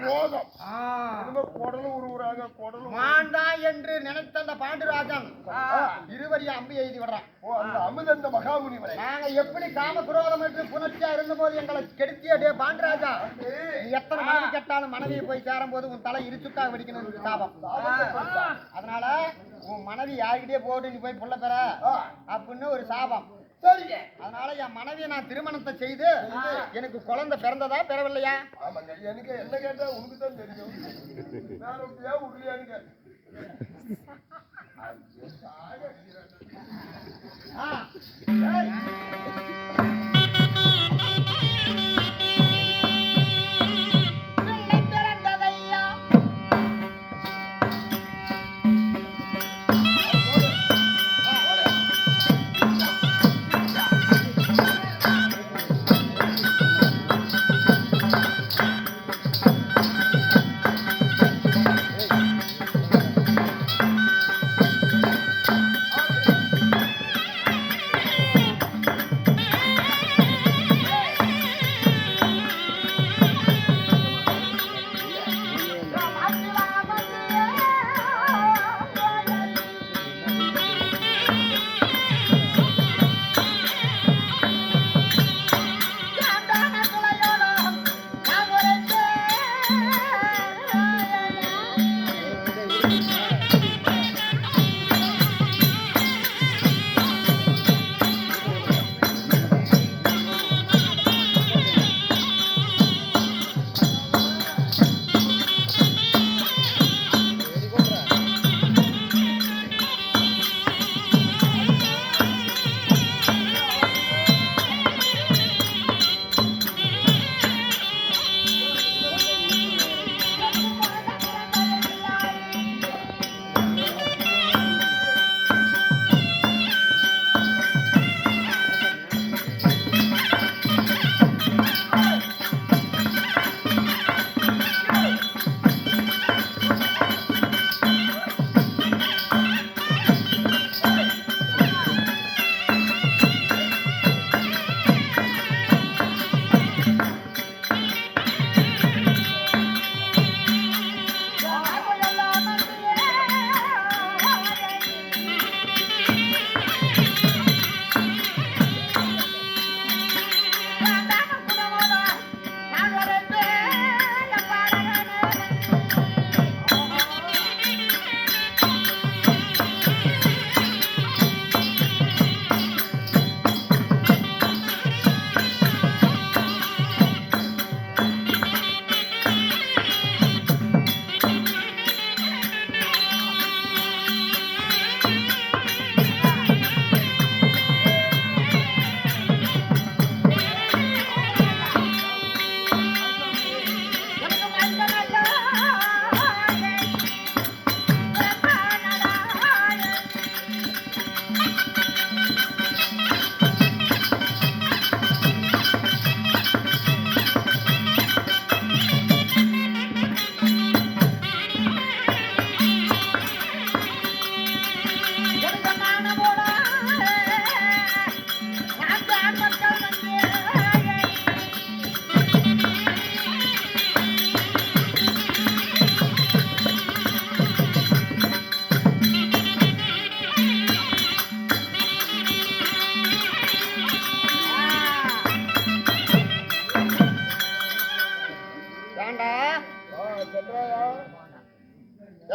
குரோதம். குடலும் உருவுறாங்க. குடலும் மாண்டான் என்று நினைத்த அந்த பாண்டுராஜன் இருவரையும் அம்பு எழுதி விடுறான். அந்த அமுதந்த மகாமுனிவரை நாங்க எப்படி காம குரோதம் என்று புணர்ச்சியா இருந்தபோது எங்களை கெடுத்திய பாண்டுராஜா, எத்தனை மனைவி கெட்டாலும் மனைவியை போய் சேரும் போது உன் தலை இருச்சுக்காக வெடிக்கணும் சாபம். அதனால உன் மனைவி யாருக்கிட்டே போட்டு நீ போய் புள்ள பெற அப்படின்னு ஒரு சாபம். சரிங்க. அதனால என் மனைவியை நான் திருமணத்தை செய்து எனக்கு குழந்தை பிறந்ததா பெறவில்லையா? ஆமாங்க. எனக்கு என்ன கேட்டா உனக்கு தான் தெரியும். நான் அப்படியா உருளையானுங்க.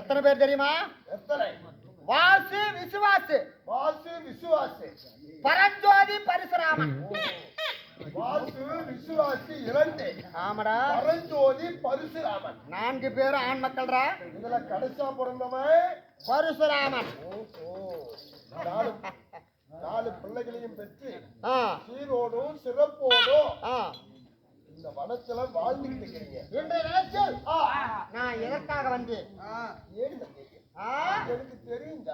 எத்தனை பேர் தெரியுமா? எத்தனை? வாசு விசுவாசு. வாசு விசுவாசு. பரஞ்சோதி பரசுராமன். வாசு விசுவாசி இரண்டு. ஆமாடா. பரஞ்சோதி பரசுராமன். 4 பேர் ஆண் மக்கள்ரா. இதுல கடைசியா பிறந்தவன் பரசுராமன். நாலு பிள்ளைகளையும் பெற்று சீரோடும் சிறப்போடும் இந்த வனத்துல வாழ்ந்துட்டு இருக்கிறீங்க. இன்றைய நேரத்தில் நான் எதற்காக வந்தேன்? எனக்கு தெரியுங்க.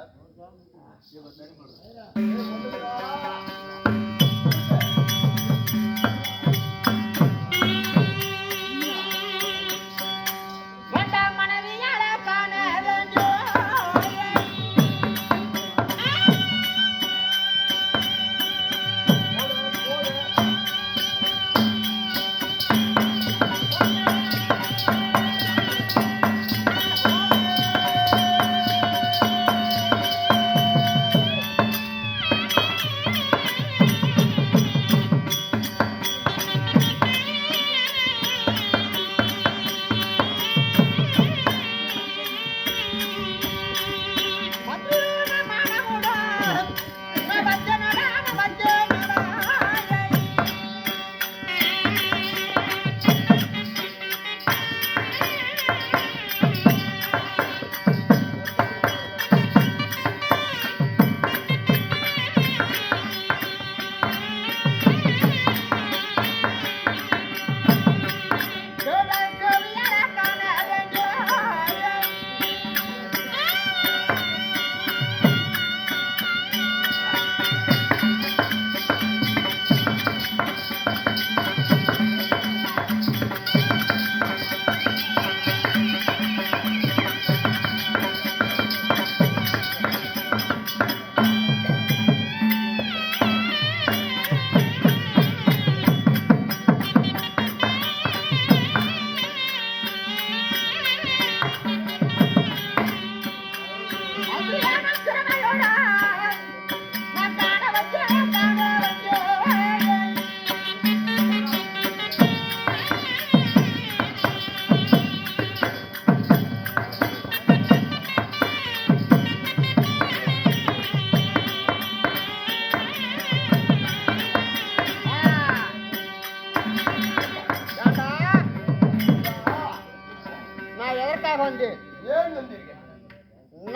எதற்காக வந்து ஏன் வந்தீங்க?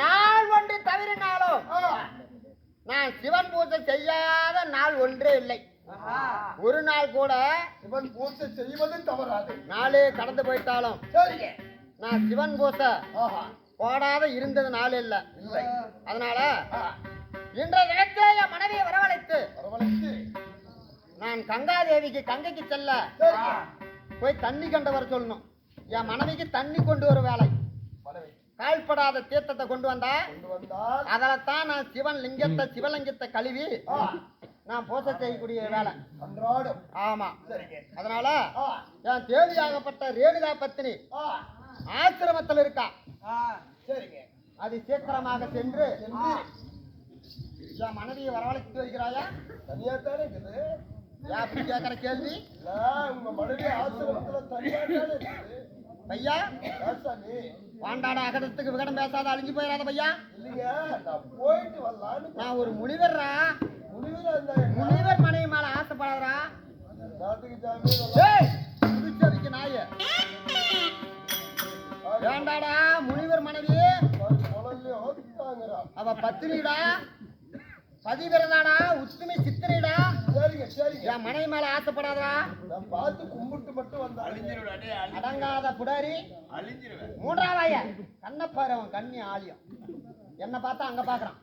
நாள் ஒன்று தவிரினாலும் நான் சிவன் பூஜை செய்யாத நாள் ஒன்றே இல்லை. ஒரு நாள் கூட சிவன் பூஜை செய்வது தவறாது. நாளே கடந்து போயிட்டாலும் சரிங்க. நான் சிவன் பூஜை போடாத இருந்தது நாள் இல்லை. அதனால இன்றைய தினத்திலே என் மனைவியை வரவழைத்து நான் கங்காதேவிக்கு கங்கைக்கு செல்ல போய் தண்ணி கண்டு வர சொல்லணும். என் மனைவிக்கு தண்ணி கொண்டு வர வேலை. கால்படாத தீர்த்தத்தை கொண்டு வந்தா அதத்தான் நான் சிவலிங்கத்தை கழுவி நான் பூசை செய்யக்கூடிய வேலை. ஆமா. அதனால என் தேவியாகப்பட்ட ரேணுகா பத்தினி ஆசிரமத்தில் இருக்கா. அது சீக்கிரமாக சென்று என் மனைவியை வரவழைத்து வருகிறாயா? தனியாத்தானே இருக்குது. அப்படி கேட்கிற கேள்வி உங்க மனைவி ஆசிரமத்துல தனியாத்தானே இருக்குது. பையா பாண்டாட அகடத்துக்கு விகடம் பேசாத அழிஞ்சு போயிடாத பையா. இல்லைங்க, நான் போயிட்டு வரலான்னு. நான் ஒரு முனிவர்ரா. முனிவர் மனைவி மேல ஆசைப்படாதரா. புதுச்சேரிக்கு நாய வேண்டாடா. முனிவர் மனைவி அவ பத்தினிடா, பதிவிரதாடா, உத்துமி சித்திரைடா. என் மனைவி மேல ஆசைப்படாதா. பார்த்து கும்பிட்டு மட்டும் வந்தா அடங்காத புடாரி மூன்றாவாய கண்ணப்பாரு. அவன் கண்ணி ஆலியம் என்ன பார்த்தா அங்க பாக்குறான்.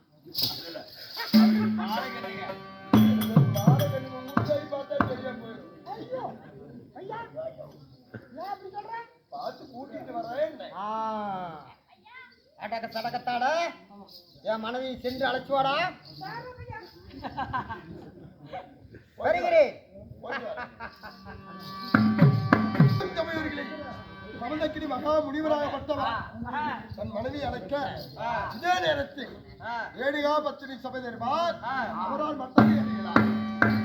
பார்த்து கூட்டிட்டு வரேன். அடக்க சடக்கத்தாட என் மனைவி சென்று அழைச்சுவாடா. வருகிறேன். மமதக்கிரி மகா முனிவராகப்பட்டவர் தன் மனைவி அழைக்க இதே நேரத்தில் ரேணுகா பத்தினி சபை தருவார். அவரால் மட்டுமே அறியலாம்.